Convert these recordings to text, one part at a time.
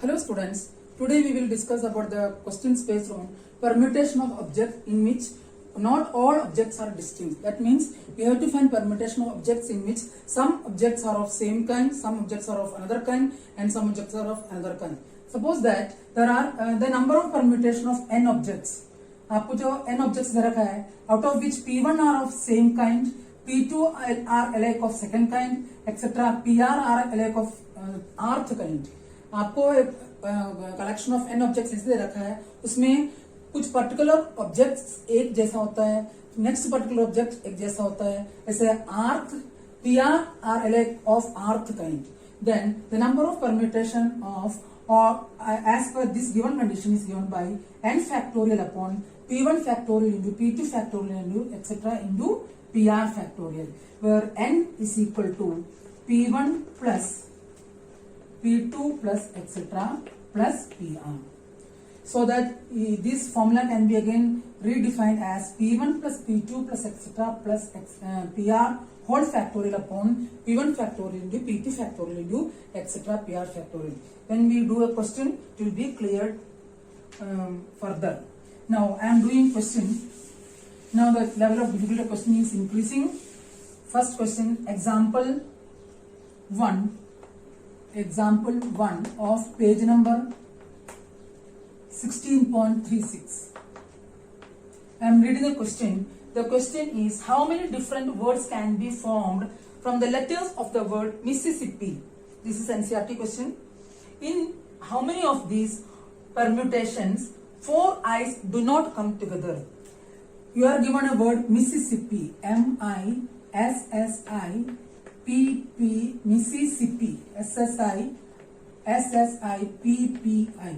Hello students, today we will discuss about the question space on permutation of objects in which not all objects are distinct. That means we have to find permutation of objects in which some objects are of same kind, some objects are of another kind and some objects are of another kind. Suppose that there are the number of permutation of n objects. आपको जो n objects दे रखा है, out of which p1 are of same kind, p2 are alike of second kind, etc. pr are alike of rth kind. आपको एक collection of N objects ऐसे दे रखा है, उसमें कुछ पर्टिकुलर ऑब्जेक्ट्स एक जैसा होता है, नेक्स्ट पर्टिकुलर ऑब्जेक्ट एक जैसा होता है, ऐसे rth p r alike of rth kind. Then the number of permutation of or as per this given condition is given by n factorial upon p1 factorial into p2 factorial into etc. into pr factorial, where n is equal to p1 plus p2 plus etc. plus pr. So that this formula can be again redefined as p1 plus p2 plus etc. plus pr whole factorial upon p1 factorial into p2 factorial into etc. pr factorial. When we do a question, it will be cleared further. Now I am doing question. Now the level of difficulty of question is increasing. First question, example 1 of page number 16.36. I am reading the question. The question is, how many different words can be formed from the letters of the word Mississippi? This is NCERT question. In how many of these permutations 4 I's do not come together? You are given a word Mississippi, M-I-S-S-I-P-P, Mississippi, S-S-I-P-P-I.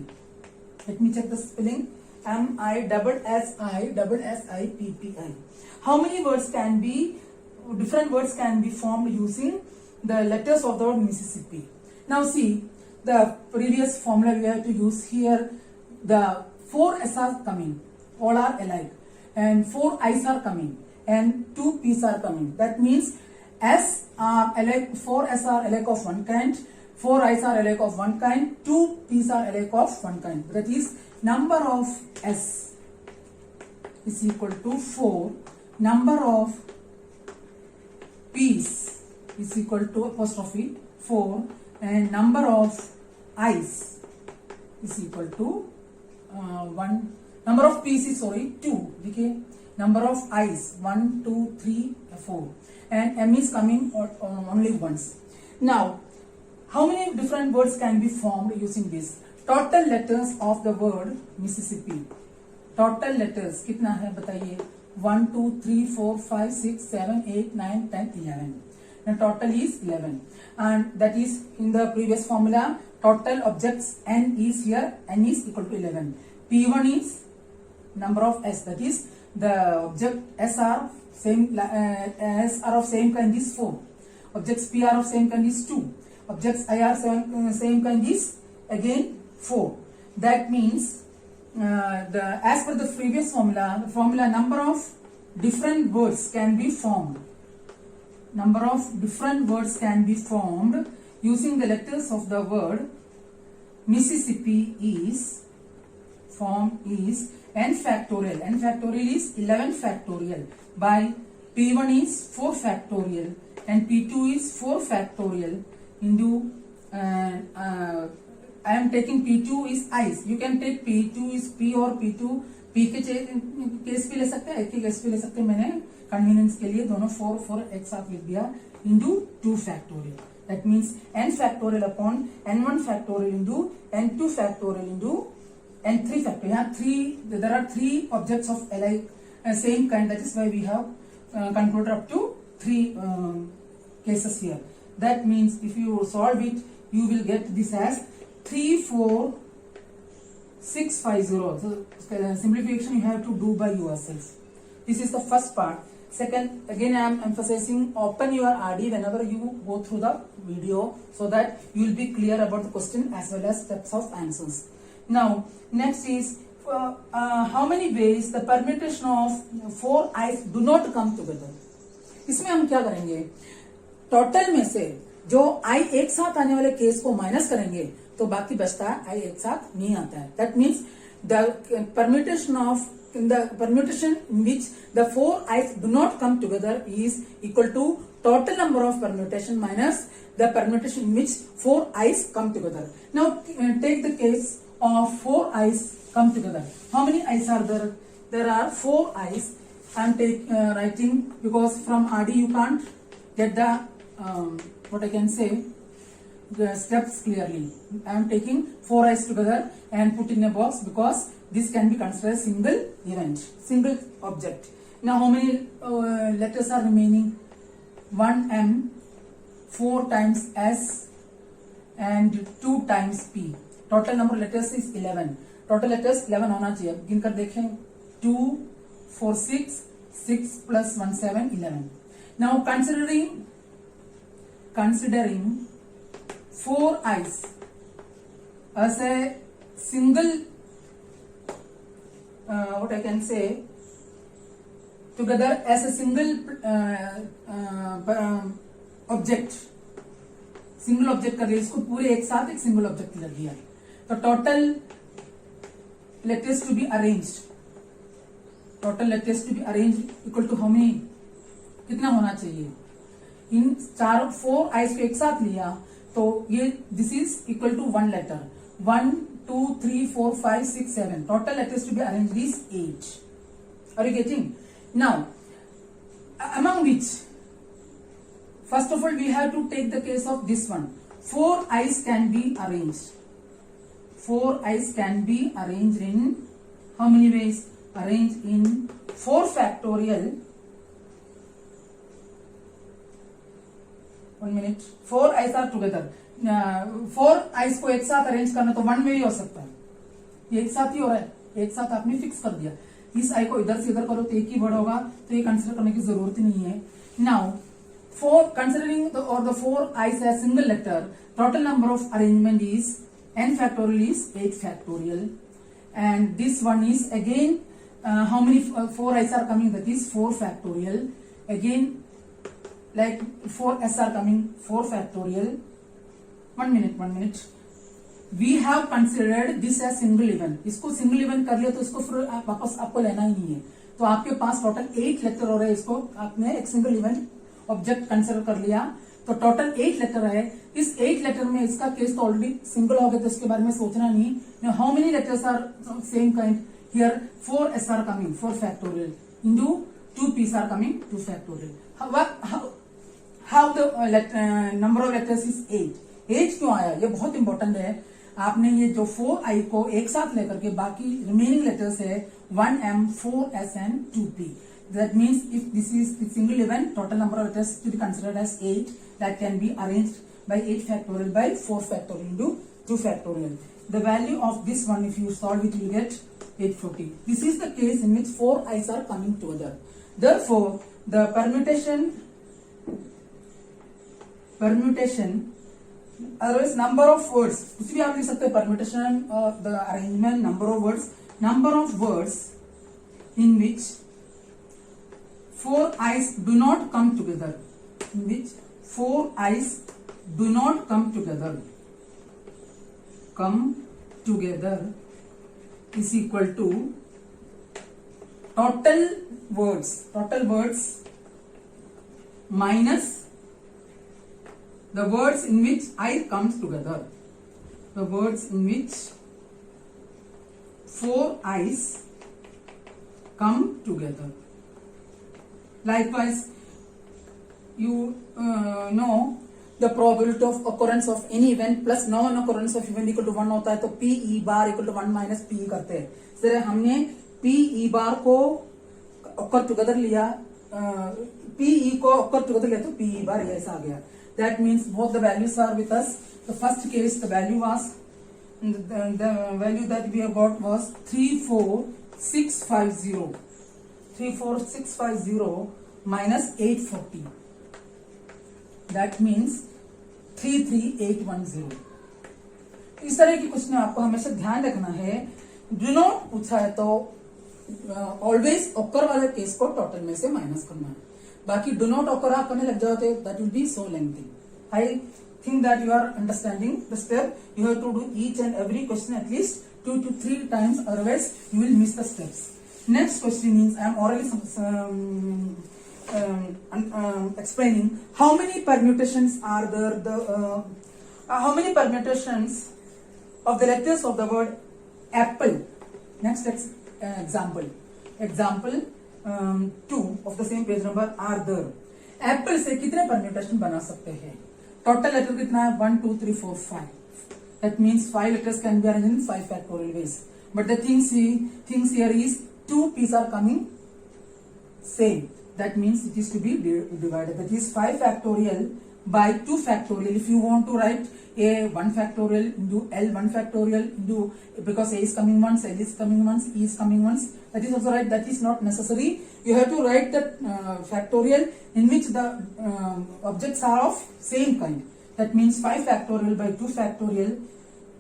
Let me check the spelling. M-I-S-S-I-P-P-I. How many words can be, different words can be formed using the letters of the word Mississippi? Now see, the previous formula we have to use here, the 4 S are coming, all are alike, and 4 I's are coming, and 2 P's are coming. That means S are alike, 4 S are alike of one kind, 4 I's are alike of one kind, 2 P's are alike of one kind. That is, number of S is equal to 4, number of P's is equal to apostrophe 4, and number of I's is equal to 1. Number of P's is 2. Okay, number of I's 1, 2, 3, 4, and M is coming only once. Now, how many different words can be formed using this? Total letters of the word Mississippi. Total letters कितना है बताइए? 1, 2, 3, 4, 5, 6, 7, 8, 9, 10, 11. The total is 11, and that is in the previous formula. Total objects n is here, n is equal to 11. P1 is number of S, that is the object S are same S are of same kind is 4. Objects P are of same kind is 2. Objects I are same kind is again 4. That means as per the previous formula, the formula number of different words can be formed. Number of different words can be formed using the letters of the word Mississippi is n factorial. N factorial is 11 factorial by P1 is 4 factorial and P2 is 4 factorial into I am taking P2 is I's. You can take P2 is P or P2 P के case भी ले सकते हैं, एक ही case भी ले सकते हैं. मैंने कन्वीनियंस के लिए दोनों 4 एक साथ लिख दिया into 2 factorial. That means n factorial upon n1 factorial into n2 factorial into n3 factorial. There are 3 objects of alike same kind. That is why we have concluded up to 3 cases here. That means if you solve it, you will get this as 34650. So simplification you have to do by yourself. This is the first part. Second, again I am emphasizing, open your RD whenever you go through the video so that you will be clear about the question as well as steps of answers. Now next is how many ways the permutation of 4 I's do not come together. इसमें हम क्या करेंगे, total में से जो I एक साथ आने वाले केस को माइनस करेंगे तो बाकी बचता है आई एक साथ नहीं आता है. That means the permutation of in the permutation in which the four i's do not come together is equal to total number of permutation minus the permutation in which four i's come together. Now take the case of four i's come together. How many i's are there? There are four i's. I am writing because from RD you can't get the what I can say the steps clearly. I am taking four i's together and put in a box because this can be considered single event, single object. Now how many letters are remaining? 1m, 4 times s and 2 times p. Total number of letters is 11. Total letters 11 होना चाहिए. गिन कर देखें. 2, 4, 6, 6 plus 1, 7, 11. Now considering 4 i's as a single what I can say together as a single object, single object कर लिया. इसको पूरे एक साथ एक सिंगल ऑब्जेक्ट कर दिया. तो total letters to be arranged, total letters to be arranged equal to how many, कितना होना चाहिए? इन चारों 4 आइज को एक साथ लिया तो ये this is equal to 1 letter. 1, 2, 3, 4, 5, 6, 7. Total letters to be arranged is 8. Are you getting? Now, among which, first of all, we have to take the case of this one. 4 i's can be arranged. 4 i's can be arranged in how many ways? Arranged in 4 factorial. 1 minute. 4 i's are together. 4 ice को एक साथ arrange करना तो 1 वे ही हो सकता है. ये एक साथ ही हो रहा है, एक साथ आपने फिक्स कर दिया. इस आई को इधर से इधर करो तो एक ही वर्ड होगा, तो ये कंसिडर करने की जरूरत ही नहीं है. Now considering the 4 i's as single letter, total number of arrangement is n factorial is 8 factorial, and this one is again how many 4 i's are coming, that is 4 factorial. Again like 4 s are coming, 4 factorial. 1 minute. We have considered this as single event. इसको single event कर लिया तो इसको फिर वापस आपको लेना ही नहीं है. तो आपके पास टोटल 8 लेटर हो रहे हैं. इसको आपने एक सिंगल इवेंट ऑब्जेक्ट कंसिडर कर लिया तो टोटल 8 लेटर है. इस 8 लेटर में इसका केस तो ऑलरेडी सिंगल हो गया तो इसके बारे में सोचना नहीं. How many letters are same kind here? 4 s are coming, 4 factorial into 2 p's are coming, 2 factorial. How the number of letters is 8. 8 क्यों आया? ये बहुत इंपॉर्टेंट है. आपने ये जो 4 आई को एक साथ लेकर के बाकी रिमेनिंग लेटर्स है 1m, 4s and 2p. That means if this is the single event, total number of letters to be considered as 8. That can be arranged by 8 factorial by 4 factorial into 2 factorial. The value of this one, if you solve it, you will get 840. This is the case in which 4 i's are coming together. Therefore, the permutation, otherwise number of words, कुछ भी आप लिख सकते हैं. permutation, the arrangement, number of words in which 4 i's do not come together, in which 4 i's do not come together is equal to total words minus the words in which I comes together. The words in which 4 i's come together. Likewise, you know the probability of occurrence of any event plus non-occurrence of event equal to 1 होता है तो p e bar equal to 1 minus p करते हैं. Sir हमने p e bar को occur together लिया, p e को occur together लिया तो p e bar ये ऐसा आ गया. That means both the values are with us. The first case the value was the value that we have got was 34650. 34650 minus 840. That means 33810. इस तरह की question आपको हमेशा ध्यान रखना है. डू नॉट पूछा है तो ऑलवेज ऑकर वाले केस को टोटल में से माइनस करना है. बाकी डू नॉट ऑकर आप करने लग जाओ तो that will be so lengthy. I think that you are understanding the step. You have to do each and every question at least 2 to 3 times, otherwise you will miss the steps. Next question is, I am orally explaining how many permutations are there. How many permutations of the letters of the word apple? Next example. Example 2 of the same page number are there. Apple से कितने permutation बना सकते हैं? Total letter कितना है? 1 2 3 4 5. That means 5 letters can be arranged in 5 factorial ways. But the things here is 2 p's are coming same. That means it is to be divided. That is 5 factorial by 2 factorial. If you want to write a 1 factorial into L 1 factorial into, because A is coming once, L is coming once, E is coming once, that is also right. That is not necessary. You have to write the factorial in which the objects are of same kind. That means 5 factorial by 2 factorial.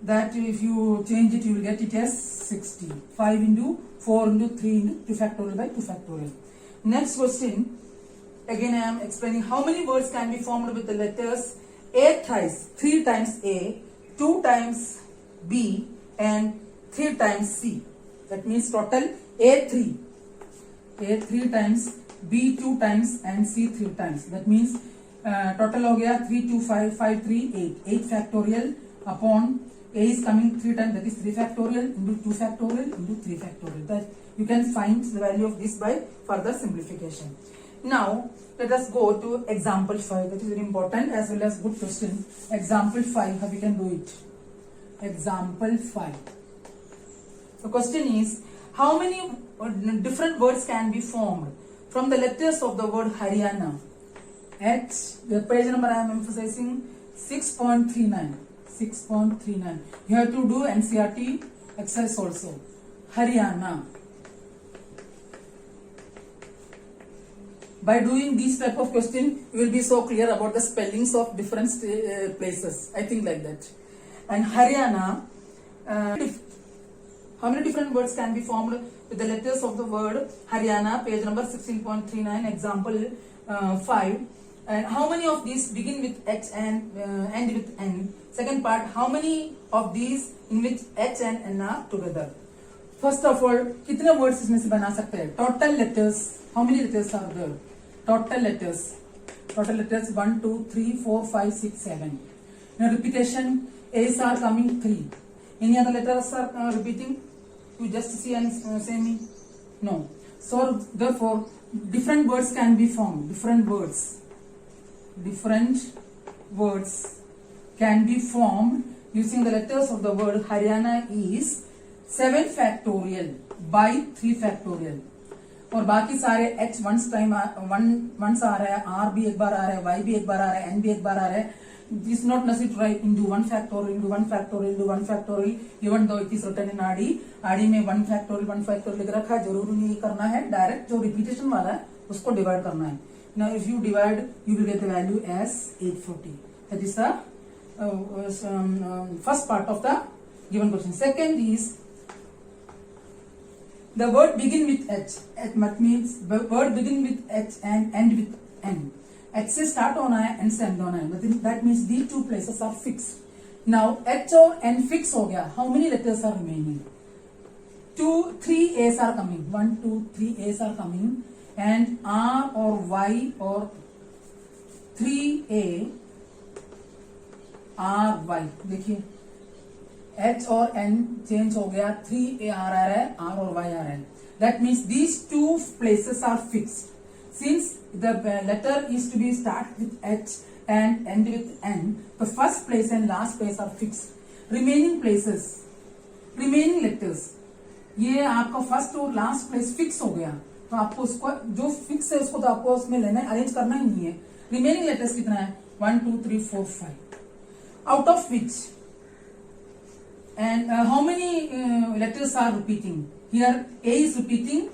That if you change it, you will get it as 60. 5 into 4 into 3 into 2 factorial by 2 factorial. Next question. Again, I am explaining how many words can be formed with the letters A thrice, 3 times A, 2 times B, and 3 times C. That means total A3. A 3 times, B 2 times, and C 3 times. That means total हो गया 3 2 5 5 3 8. 8 factorial upon A is coming 3 times. That is 3 factorial into 2 factorial into 3 factorial. That you can find the value of this by further simplification. Now let us go to example 5. That is very important as well as good question. Example 5, how we can do it? Example 5. The question is, how many different words can be formed from the letters of the word Haryana? At the page number I am emphasizing 6.39. 6.39. You have to do NCERT exercise also. Haryana. By doing this type of question, you will be so clear about the spellings of different places. I think like that. And Haryana, how many different words can be formed with the letters of the word Haryana? Page number 16.39, example 5. And how many of these begin with H and end with N? Second part, how many of these in which H and N are together? First of all, कितने words इसमें से बना सकते हैं? Total letters, how many letters are there? Total letters 1 2 3 4 5 6 7. Now repetition, A's are coming 3. Any other letters are repeating? You just see and say me. No. So therefore different words can be formed. Different words can be formed using the letters of the word Haryana is 7 factorial by 3 factorial. और बाकी सारे H once time once आ रहा है, R भी एक बार आ रहा है, Y भी एक बार आ रहा है, N भी एक बार आ रहा है. It is not necessary to write into 1 factorial into 1 factorial into 1 factorial, even though it is written in RD. RD में 1 factorial लिख रखा है, जरूरी नहीं करना है. डायरेक्ट जो रिपीटेशन वाला है उसको डिवाइड करना है. Now if you divide, you will get the value as 840. That is the first part of the given question. Second is the word begin with H. That means the word begin with H and end with N. H से start होना है, N से end होना है. That means these two places are fixed. Now H और N fix हो गया. How many letters are remaining? 3 A's are coming. 1 2 3 A's are coming, and R or Y or 3A R Y. देखिए H और N change हो गया, 3A आ रहा है, R और Y आ रहा है. That means these two places are fixed. Since the letter is to be start with H and end with N, the first place and last place are fixed. Remaining places, remaining letters, ये आपका first और last place fix हो गया, तो आपको उसको जो fix है उसको तो आपको उसमें लेना है, अरेंज करना ही नहीं है. रिमेनिंग लेटर्स कितना है? 1 2 3 4 5. Out of which and how many letters are repeating? Here A is repeating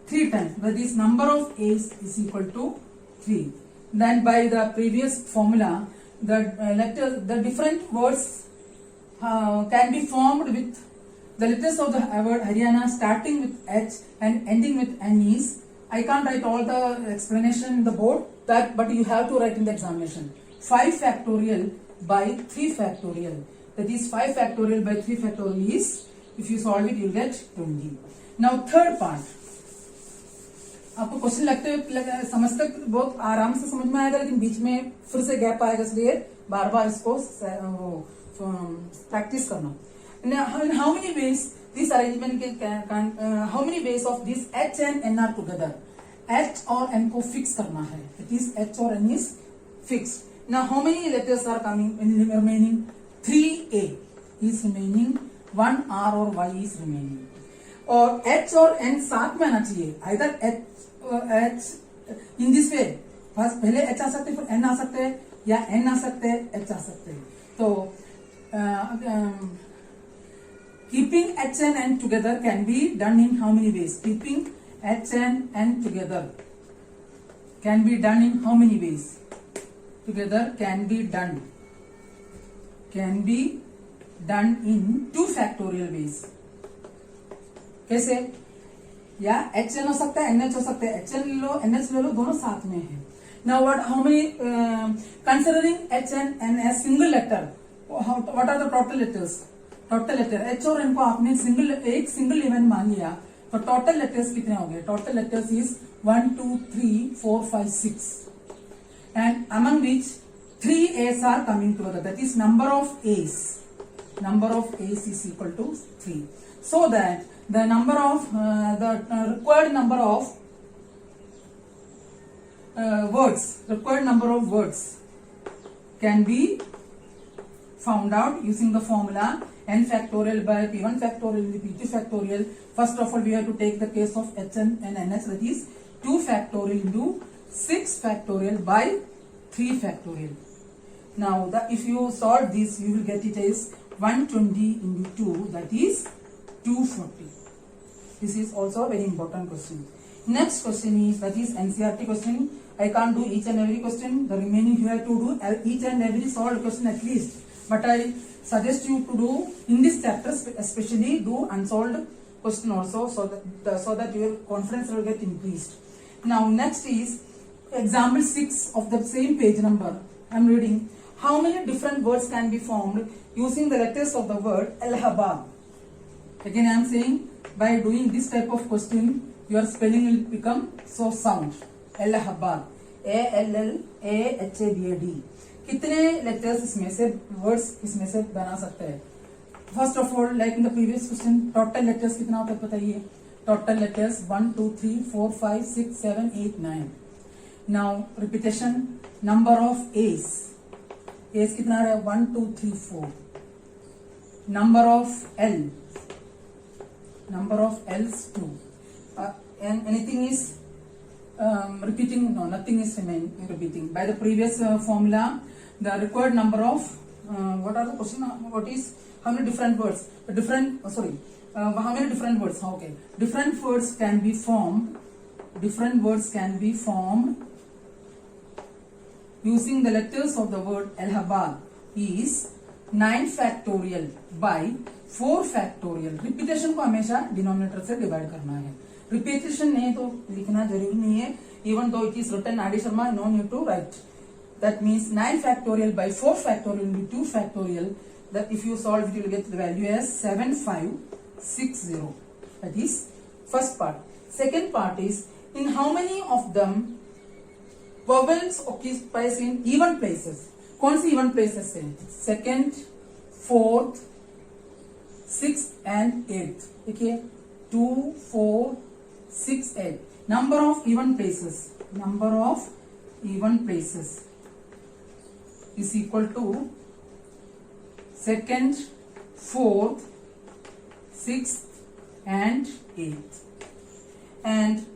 3 times, but this number of A's is equal to 3. Then by the previous formula, the different words can be formed with the letters of the word Haryana starting with H and ending with N is, I can't write all the explanation in the board, but you have to write in the examination. 5 factorial by 3 factorial. That is 5 factorial by 3 factorial is, if you solve it, you'll get 20. Now third part. आपको question समझते बहुत आराम से समझ में आएगा, लेकिन बीच में फिर से गैप आएगा, इसलिए बार बार इसको प्रैक्टिस करना. How many ways this arrangement how many ways of this H and N are together. H और एन को फिक्स करना है. इट इज एच और N is fixed. Now how many letters are coming in remaining? 3a is remaining, 1 r or y is remaining. और h और n साथ में आना चाहिए. Either h in this way, बस पहले h आ सकते हैं, फिर n आ सकते हैं, या n आ सकते हैं, h आ सकते हैं. तो keeping h and n together can be done in how many ways? Keeping h and n together can be done in how many ways? Together can be done in 2 factorial ways. कैसे? या H N हो सकता है, N H हो सकता है. H N ले लो, N H ले लो, दोनों साथ में है. Now what how many considering H N N as single letter, what are the total letters? Total letter H और एन को आपने एक सिंगल इवेंट मान लिया, तो टोटल लेटर्स कितने हो गए? Total letters is 1 2 3 4 5 6. And among which 3 A's are coming together. That is number of A's. Number of A's is equal to 3. So that the number of required number of words can be found out using the formula n factorial by p1 factorial into p2 factorial. First of all, we have to take the case of h and ns, that is 2 factorial into 6 factorial by 3 factorial. Now if you solve this, you will get it as 120 into 2, that is 240. This is also a very important question. Next question is, that is NCERT question. I can't do each and every question. The remaining you have to do each and every solved question at least. But I suggest you to do in this chapter, especially do unsolved question also, so that your confidence will get increased. Now next is example 6 of the same page number. I am reading. How many different words can be formed using the letters of the word Allahabad? Again I am saying, by doing this type of question, your spelling will become so sound. Allahabad, ALLAHABAD. कितने letters इसमें से words इसमें से बना सकते हैं? First of all, like in the previous question, total letters कितना होता है बताइए? Total letters 1 2 3 4 5 6 7 8 9. Now repetition, number of A's. A's कितना है? 1 2 3 4. Number of L. Number of L's 2. And anything is repeating? No, nothing is repeating. By the previous formula, the required number of what are the question? What is how many different words? How many different words? Okay, different words can be formed. Different words can be formed using the letters of the word Allahabad is 9 factorial by 4 factorial. Repetition को हमेशा denominator से divide करना है. Repetition नहीं तो लिखना जरूरी नहीं है. Even though it is written Adi Sharma, no need to write. That means 9 factorial by 4 factorial into 2 factorial. That if you solve it, you will get the value as 7560. That is first part. Second part is, in how many of them vowels occupies in even places? कौन सी even places है? Second, fourth, sixth and eighth. देखिए 2 4 6 8. Number of even places. Number of even places is equal to second, fourth, sixth and eighth. And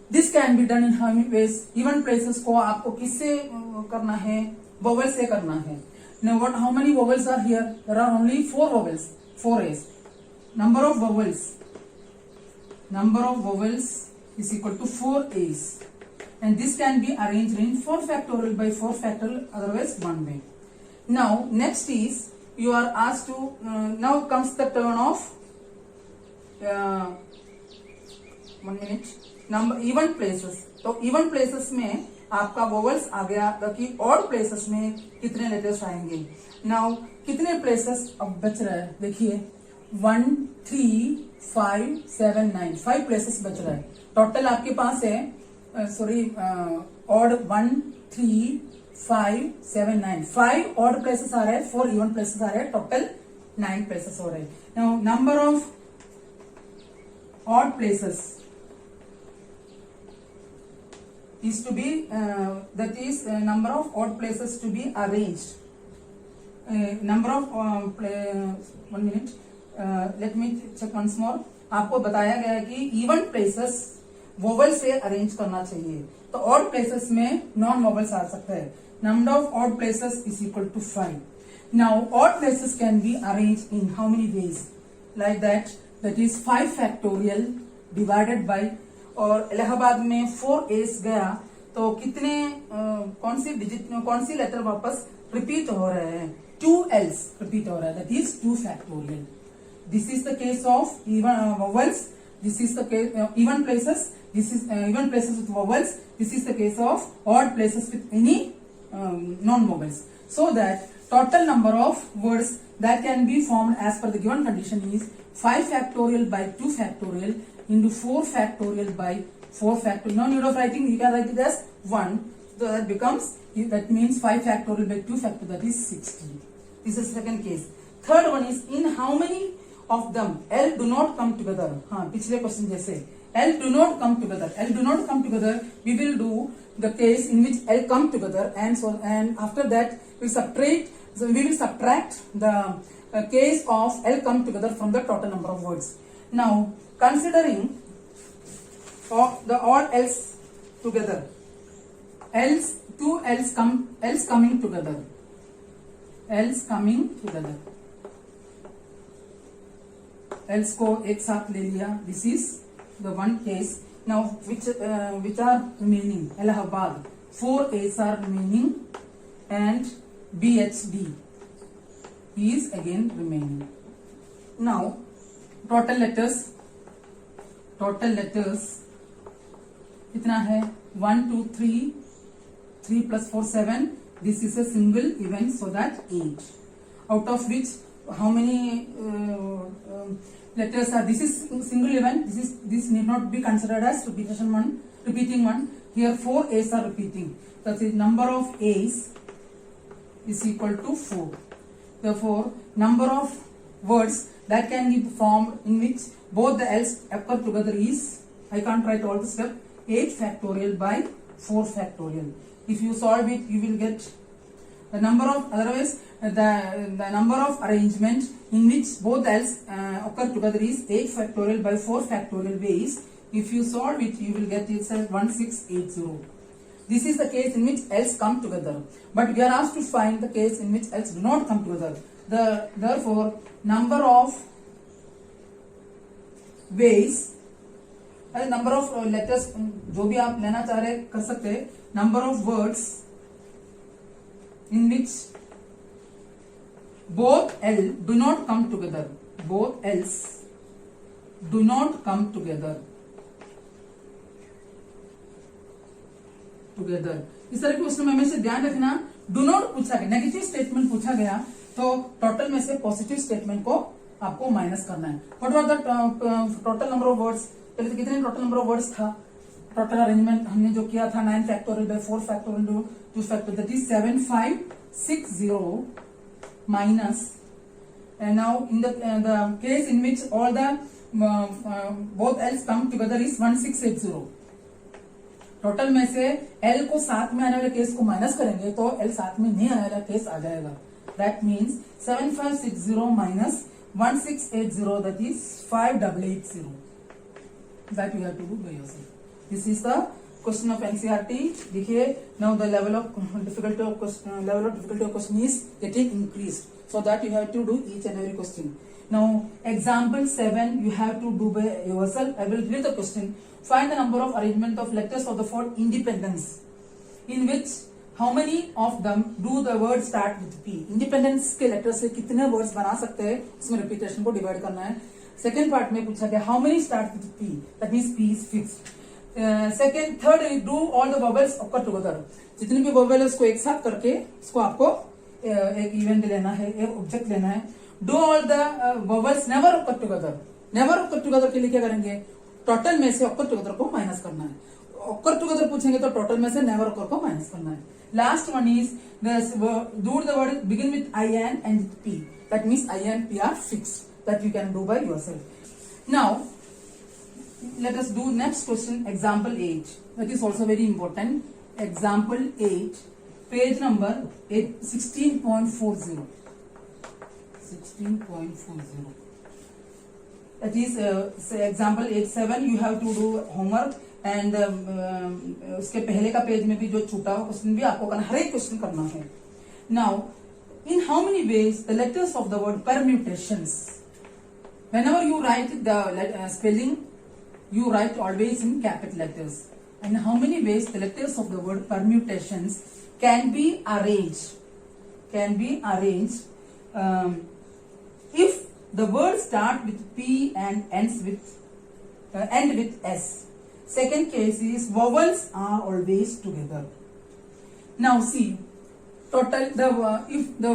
this can be done in how many ways? Even places को आपको किससे करना है? Vowel से करना है. Now what? How many vowels are here? There are only 4 vowels. 4 A's. Number of vowels. Number of vowels is equal to 4 A's. And this can be arranged in 4 factorial by 4 factorial, otherwise one way. Now next is, you are asked to now comes the turn of 1 minute. Number even places. तो even places में आपका vowels आ गया कि odd places में कितने letters आएंगे। Now कितने places अब बच रहा है, देखिए 1 3 5 7 9, 5 प्लेसेस बच रहा है। टोटल आपके पास है ऑड 1 3 5 7 9, 5 ऑड प्लेसेस आ रहे हैं, 4 इवन प्लेसेस आ रहे हैं, टोटल 9 प्लेसेस हो रहे हैं। Now number of odd places is to be that is number of odd places to be arranged. Number of 1 minute, let me check once more. आपको बताया गया है कि इवन प्लेसेस वोवल से अरेंज करना चाहिए, तो ऑड प्लेसेस में नॉन वोवल्स आ सकता है। Number of odd places is equal to 5. Now odd places can be arrange in how many ways, like that is 5 factorial divided by, और इलाहाबाद में 4 A's गया तो कितने कौन सी लेटर वापस रिपीट हो रहे हैं, 2 L's रिपीट हो रहा है, that is 2 factorial. This is the case of even vowels, this is the case even places, this is even places with vowels, this is the case of odd places with any non vowels. So that total number of words that can be formed as per the given condition is 5 factorial by 2 factorial into 4 factorial by 4 factorial. No need of writing, you can write it as 1. So that becomes, that means 5 factorial by 2 factorial, that is 60. This is second case. Third one is, in how many of them L do not come together. हाँ, पिछले question जैसे L do not come together. L do not come together. We will do the case in which L come together, and after that we will subtract the case of L come together from the total number of words. Now considering the odd L's together, two L's coming together, L's को एक साथ ले लिया. This is the one case. Now which are remaining? Allahabad, 4 A's are remaining, and BHD is again remaining. Now total letters कितना है, 1 2 3 plus 4 7. This is a single event, so that 8. Out of which how many letters are, this is single event, this need not be considered as repeating one. Here 4 A's are repeating, that is number of A's is equal to 4. Therefore number of words that can be formed in which both the L's occur together is, I can't write all the step, 8 factorial by 4 factorial. If you solve it, you will get the number of, otherwise the number of arrangement in which both L's occur together is 8 factorial by 4 factorial ways. If you solve it, you will get it as 1680. This is the case in which L's come together, but we are asked to find the case in which L's do not come together. Therefore number of ways, number of letters, जो भी आप लेना चाह रहे कर सकते हैं, number of words in which both L do not come together, both L's do not come together. इस तरह के क्वेश्चन में हमेशा ध्यान रखना, डू नॉट पूछा गया, नेगेटिव स्टेटमेंट पूछा गया तो टोटल में से पॉजिटिव स्टेटमेंट को आपको माइनस करना है. What was the total number of words, पहले तो कितने टोटल नंबर ऑफ वर्ड्स था, टोटल अरेंजमेंट हमने जो किया था 9 factorial by 4 factorial 2 factorial, that is 7560 minus, and now in the case in which all the both L's come together is 1680. Total में से L को साथ में आने वाले केस को माइनस करेंगे तो L साथ में नहीं आने वाला केस आ जाएगा. That means 7560 minus 1680, that is 5880. That you have to do by yourself. This is the question of NCERT. देखिए, now the level of difficulty of question is getting increased, so that you have to do each and every question. Now example 7 you have to do by yourself. I will read the question. Find the number of arrangement of letters of the word independence, in which how many of them do the word start with P. Independence के letters से कितने words बना सकते हैं, उसमें repetition को divide करना है. Second part में पूछा गया how many start with P, that means P is fixed. Second third do all the vowels occur together, जितनी भी वोवेल है उसको एक साथ करके इसको आपको एक इवेंट लेना है, एक ऑब्जेक्ट लेना है. Do all the vowels never occur together. Never occur together के लिए क्या करेंगे, टोटल में से ऑकर टुगेदर को माइनस करना है. ऑकर टुगेदर पूछेंगे तो टोटल में से नेवर ऑकर को माइनस करना है. Last one is do the word begin with I and end with P. That means I and P are fixed. That you can do by yourself. Now let us do next question, example 8. That is also very important. Example 8, page number 16.40. 16.40. That is say example 8.7. You have to do homework and उसके पहले का page में भी जो छूटा हुआ question भी आपको करना, हर एक क्वेश्चन करना है. Now, in how many ways the letters of the word permutations? Whenever you write the spelling, you write always in capital letters. And how many ways the letters of the word permutations can be arranged? Can be arranged if the word start with P and end with S. Second case is vowels are always together. Now see, total if the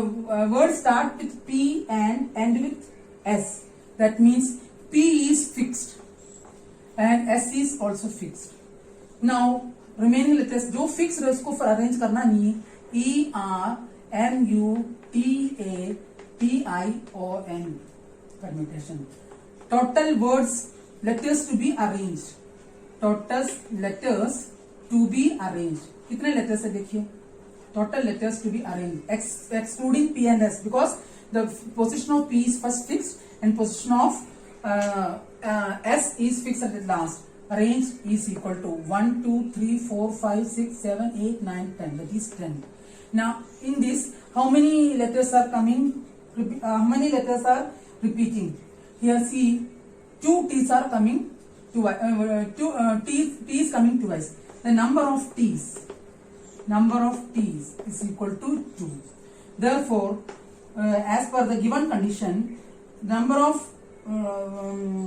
word start with P and end with S, that means P is fixed and S is also fixed. Now remaining letters जो fixed है उसको arrange करना नहीं. E R M U T A T I O N permutation. Total words letters to be arranged. Total letters to be arranged. कितने letters है देखिए. Total letters to be arranged excluding P and S, because the position of P is first fixed and position of S is fixed at the last. Arranged is equal to 1 2 3 4 5 6 7 8 9 10. That is 10. Now in this, how many letters are coming? How many letters are repeating? Here see, 2 T's are coming. T is coming twice. The number of T's is equal to 2. Therefore, as per the given condition,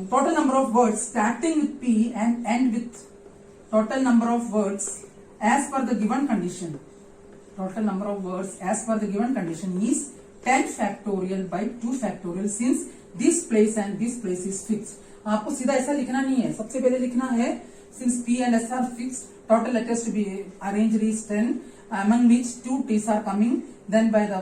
total number of words starting with P and end with total number of words as per the given condition. Total number of words as per the given condition is 10 factorial by 2 factorial, since this place and this place is fixed. आपको सीधा ऐसा लिखना नहीं है. सबसे पहले लिखना है since P and S are fixed, total letters to be arranged is 10, among which 2 T's are coming. Then by the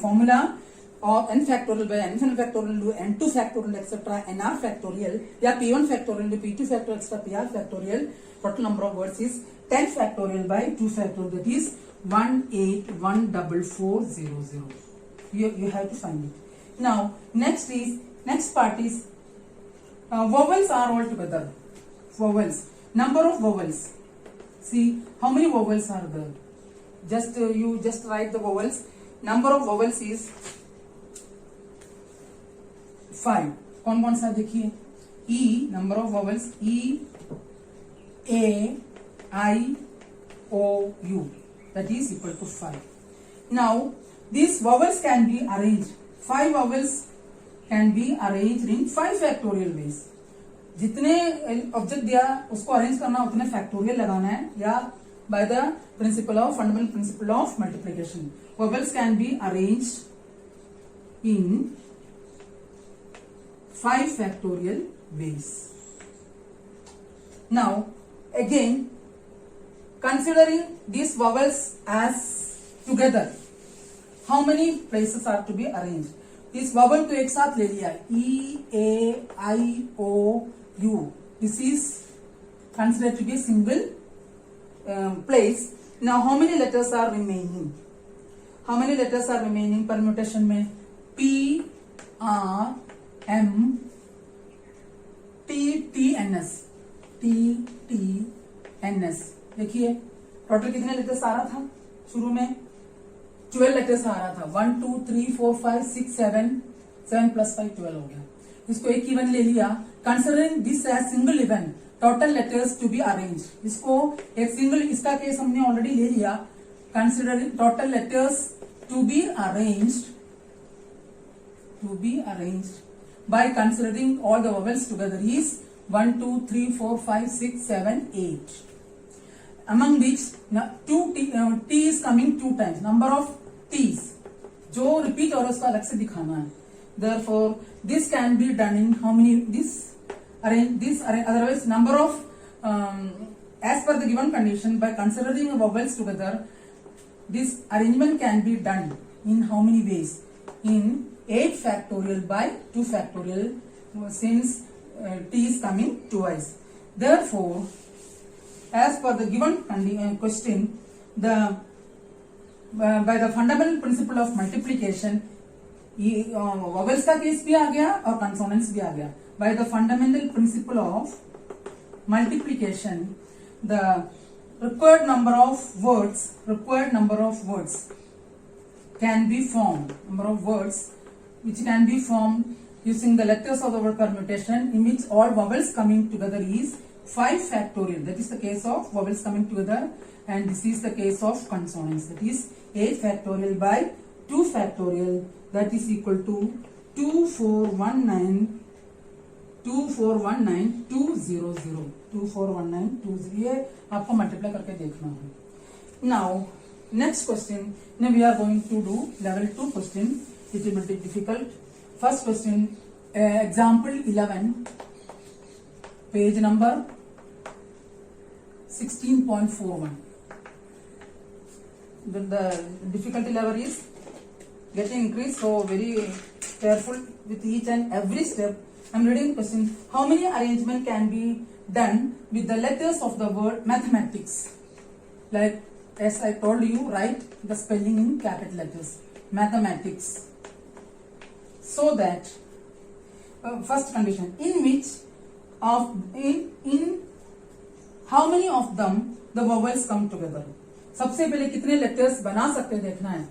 formula of n factorial by n factorial to n2 factorial etc. nr factorial या p1 factorial to p2 factorial etc. pr factorial, total number of words is 10 factorial by 2 factorial, that is 1814400. You have to find it. Now next part is vowels are all together. Vowels, number of vowels. See how many vowels are there. You just write the vowels. Number of vowels is 5. कौन सा देखिए. E, number of vowels E, A, I, O, U, that is equal to 5. Now these vowels can be arranged. 5 vowels can be arranged in 5 factorial ways. जितने object दिया उसको arrange करना, उतने factorial लगाना है, या by the fundamental principle of multiplication. Vowels can be arranged in 5 factorial ways. Now again, considering these vowels as together, how many places are to be arranged? इस vowel को एक साथ ले लिया है, E, A, I, O, U. This is considered to be a single place. Now how many letters are remaining? How many letters are remaining permutation में? P, R, M, T, T, N, S. T, T, N, S. देखिए total कितने letters आ रहा था शुरू में? 12 letters आ रहा था. 1 2 3 4 5 6 7 7 plus 5 12 हो गया. इसको एक इवन ले लिया. Considering this as single even, total letters to be arrange. इसको एक सिंगल, इसका केस हमने ऑलरेडी ले लिया. Considering total letters to be arranged by considering all the vowels together is 1, 2, 3, 4, 5, 6, 7, 8. Among which t is coming 2 times. Number of t's जो repeat और उसको अलग से दिखाना है. Therefore, this can be done in how many? Otherwise, number of as per the given condition, by considering vowels together, this arrangement can be done in how many ways? In 8 factorial by 2 factorial, since t is coming twice. Therefore, as per the given question, by the fundamental principle of multiplication, vowels का case भी आ गया और consonants भी आ गया. By the fundamental principle of multiplication, the required number of words can be formed. Number of words which can be formed using the letters of the word permutation, in which all vowels coming together is 5 factorial. That is the case of vowels coming together, and this is the case of consonants. That is 8 factorial by 2 factorial. That is equal to 2419 200. ये आपको multiply करके देखना है. Now next question. Now we are going to do level 2 question. It will be difficult. First question, example 11, page number 16.41. The difficulty level is getting increased, so very careful with each and every step. I'm reading the question. How many arrangement can be done with the letters of the word mathematics? Like as I told you, write the spelling in capital letters. Mathematics. So that first condition, in how many of them the vowels come together. सबसे पहले कितने letters बना सकते हैं देखना है.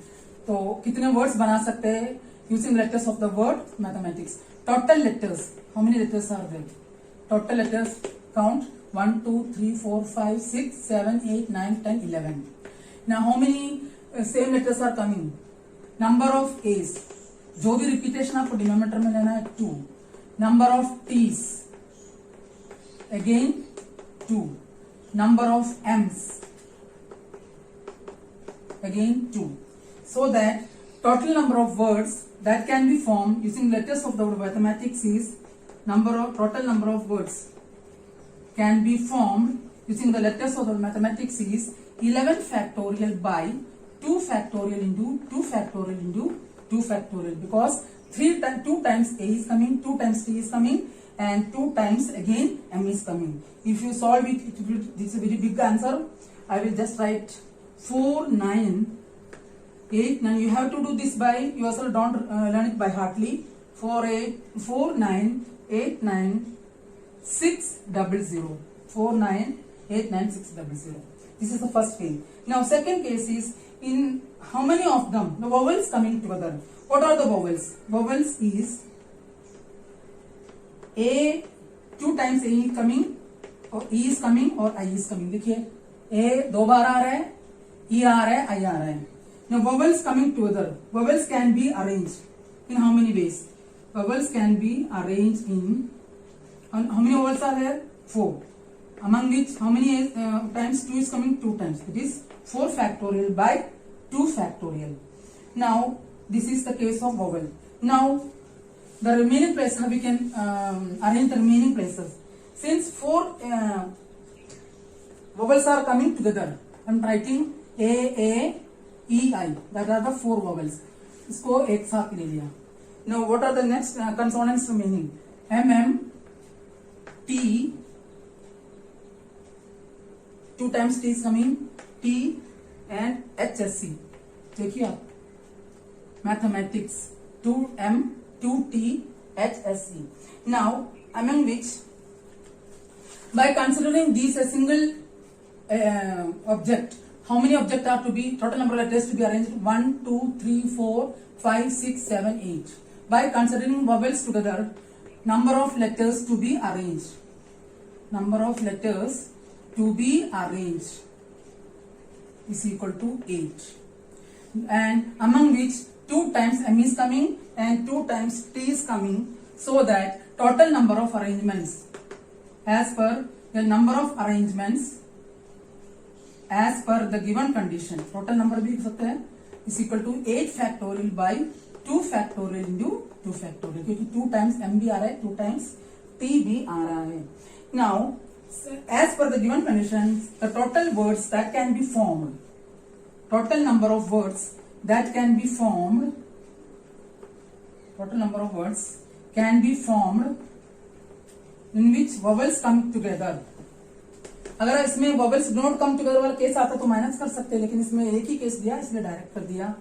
तो कितने words बना सकते हैं using letters of the word mathematics. Total letters, how many letters are there? Total letters count 1, 2, 3, 4, 5, 6, 7, 8, 9, 10, 11. Now how many same letters are coming? Number of A's, जो भी रिपीटेशन आपको डिनोमिनेटर में लेना है 2. Number of Ts, again 2. Number of Ms, again 2. So that total number of words that can be formed using letters of the word mathematics is total number of words can be formed using the letters of the mathematics is 11 factorial by 2 factorial into 2 factorial into 2 factorial, because 2 times a is coming, 2 times t is coming, and 2 times again m is coming. If you solve it, this is a very big answer. I will just write 4, 9, 8, 9. You have to do this by yourself. Don't learn it by heartly. 4, 9, 8, 9, 6, 0. 4, 9, 8, 9, 6, 0. This is the first case. Now second case is in how many of them the vowels coming together. What are the vowels? Vowels is a, 2 times a is coming, or e is coming, or I is coming. देखिए a 2 बार आ रहा है, e आ रहा है, I आ रहा है. Now vowels coming together. Vowels can be arranged in how many ways? Vowels can be arranged in how many vowels are there? 4. Among which how many times 2 is coming? 2 times. It is 4 factorial by 2 factorial. Now this is the case of vowel. Now the remaining places, how we can arrange the remaining places. Since 4 vowels are coming together, I am writing a e I. That are the 4 vowels. इसको एक साथ ले लिया. Now what are the next consonants remaining? m, t, 2 times t is coming, t, and hsc. देखिए आप mathematics 2m 2t hsc. Now among which, by considering these a single object, how many objects are to be, total number of letters to be arranged? 1, 2, 3, 4, 5, 6, 7, 8. By considering vowels together, number of letters to be arranged. Number of letters to be arranged is equal to 8. And among which 2 times m is coming and 2 times t is coming, so that total number of arrangements as per the number of arrangements as per the given condition. Total number भी लिख सकते हैं is equal to 8 factorial by 2 factorial into 2 factorial, क्योंकि 2 times m भी आ रहा है, 2 times t भी आ रहा है. Now as per the given conditions, the total words that can be formed, total number of words that can be formed, total number of words can be formed in which vowels come together. अगर इसमें vowels do not come together वाला case आता तो minus कर सकते हैं, लेकिन इसमें एक ही केस दिया इसलिए डायरेक्ट कर दिया.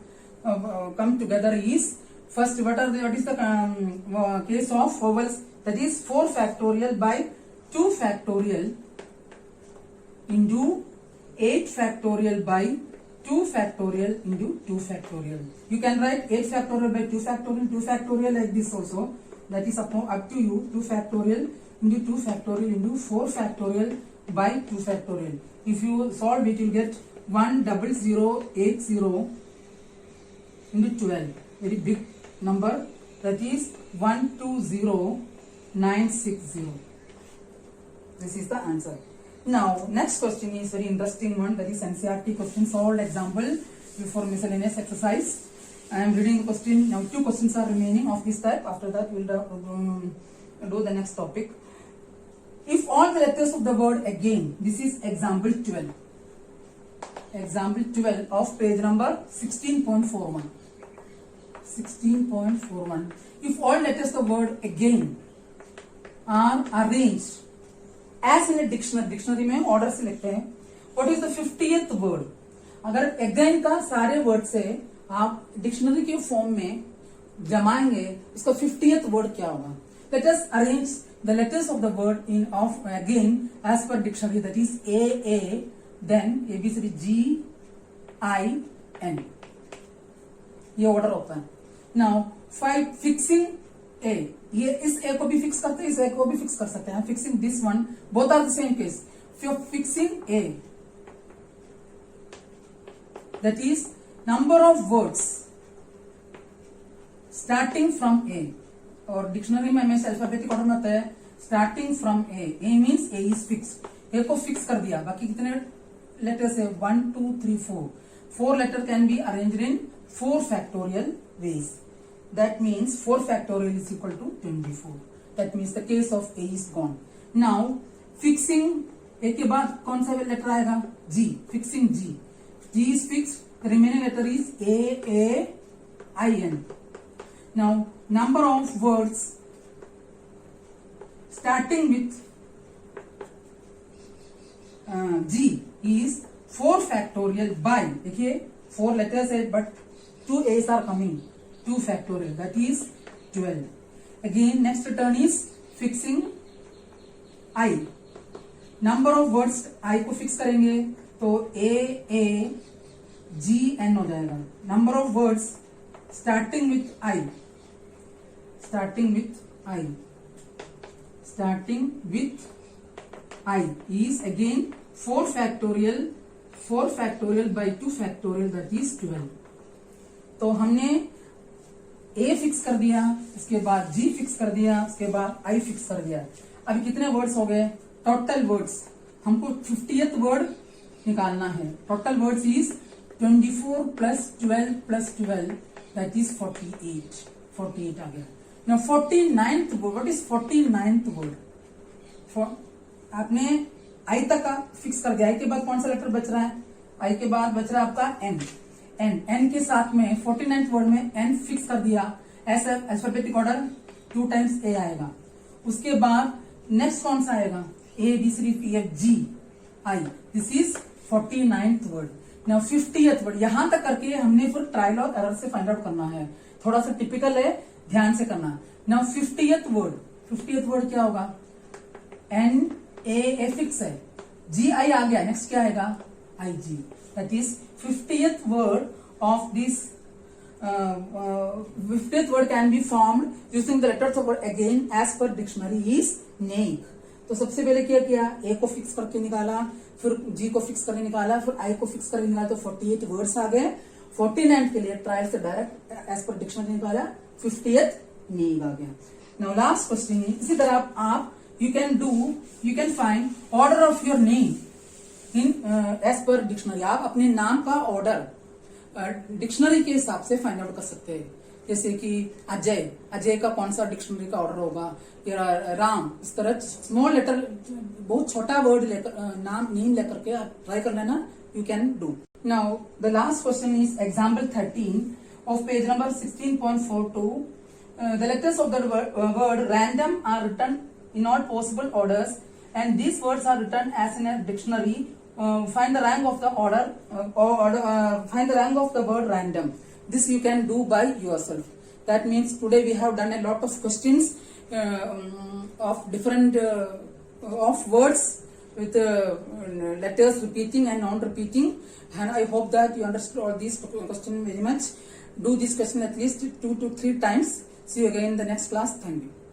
Come together is first what is the case of vowels, that is 4 factorial by 2 factorial into 8 factorial by 2 factorial into 2 factorial. You can write 8 factorial by 2 factorial like this also. That is up to you. 2 factorial into 2 factorial into 4 factorial by 2 factorial. If you solve it, you get 10080 into 12. Very big number. That is 120960. This is the answer. Now, next question is very interesting one. That is NCERT question solved example before miscellaneous exercise. I am reading the question. Now, 2 questions are remaining of this type. After that, we will do the next topic. If all the letters of the word again, this is example 12. Example 12 of page number 16.41. 16.41. If all letters of the word again are arranged as in a dictionary में order से लिखते हैं, what is the 50th word? अगर again का सारे word से आप dictionary के फॉर्म में जमाएंगे, इसका 50th वर्ड क्या होगा? Let us arrange the letters of the word in of again as per dictionary, that is A, then ABCD G, I, N. ये ऑर्डर होता है. Now fixing A, ये इस A को भी फिक्स करते हैं, इस A को भी फिक्स कर सकते हैं. Fixing this one, both are the same case. If you're fixing A, that is number of words starting from A, और डिक्शनरी में हमें अल्फाबेटिक ऑर्डर में होता है starting from A. A means A is fix. A को fix कर दिया. बाकी कितने लेटर्स है? 1 2 3 4. 4 letter can be arranged in 4 factorial ways. That means 4 factorial is equal to 24. That means the case of A is gone. Now fixing A के बाद कौन सा लेटर आएगा? G. Fixing G. G is fixed. The remaining letter is A, I, N. Now number of words starting with G is 4 factorial by, देखिए 4 letters है but 2 A's are coming. 2 factorial, that is 12. Again next turn is fixing I. Number of words I को fix करेंगे तो A G N हो जाएगा. Number of words starting with I is again 4 factorial by 2 factorial, that is 12. तो हमने A fix कर दिया, इसके बाद G फिक्स कर दिया, उसके बाद I फिक्स कर दिया. अभी कितने वर्ड्स हो गए? टोटल वर्ड्स हमको 50th वर्ड निकालना है. Total words is 24 plus 12 plus 12, that is 48. 48 आ गया. Now 49th word. What is 49th word? आपने I तक का फिक्स कर दिया. I के बाद कौन सा लेटर बच रहा है? I के बाद बच रहा है आपका N. N के साथ में 49th वर्ड में N फिक्स कर दिया. ऐसा अल्फाबेटिक ऑर्डर 2 टाइम्स A आएगा. उसके बाद नेक्स्ट कौन सा आएगा? A B C D P F G I. This is 49th word. Now 50th word यहां तक करके हमने फिर ट्रायल और एरर से फाइंड आउट करना है. थोड़ा सा टिपिकल है, ध्यान से करना. नाउ 50th वर्ड क्या होगा? N A फिक्स है, G I आ गया. नेक्स्ट क्या आएगा? I G. That is 50th word of this 50th word can be formed using the letters of word again as per dictionary is snake. तो सबसे पहले क्या किया? A को फिक्स करके निकाला, फिर G को फिक्स करके निकाला, फिर I को फिक्स करके निकाला, तो 48 वर्ड्स आ गए. 49th के लिए ट्रायल से डायरेक्ट एज पर डिक्शनरी निकाला, 50th नेक आ गया. Now last question. इसी तरह आप you can find order of your name in as per dictionary. आप अपने नाम का ऑर्डर डिक्शनरी के हिसाब से फाइंड आउट कर सकते हैं. जैसे कि अजय का कौन सा डिक्शनरी का ऑर्डर होगा, या राम. इस तरह स्मॉल लेटर, बहुत छोटा वर्ड लेकर नेम लेकर के आप ट्राई कर लेना. You can do. Now the last question is example 13 of page number 16.42. The letters of the word random are written in all possible orders, and these words are written as in a dictionary. Find the rank of the order, find the rank of the word random. This you can do by yourself. That means today we have done a lot of questions of different of words with letters repeating and non-repeating, and I hope that you understood all these questions very much. Do this question at least 2 to 3 times. See you again in the next class. Thank you.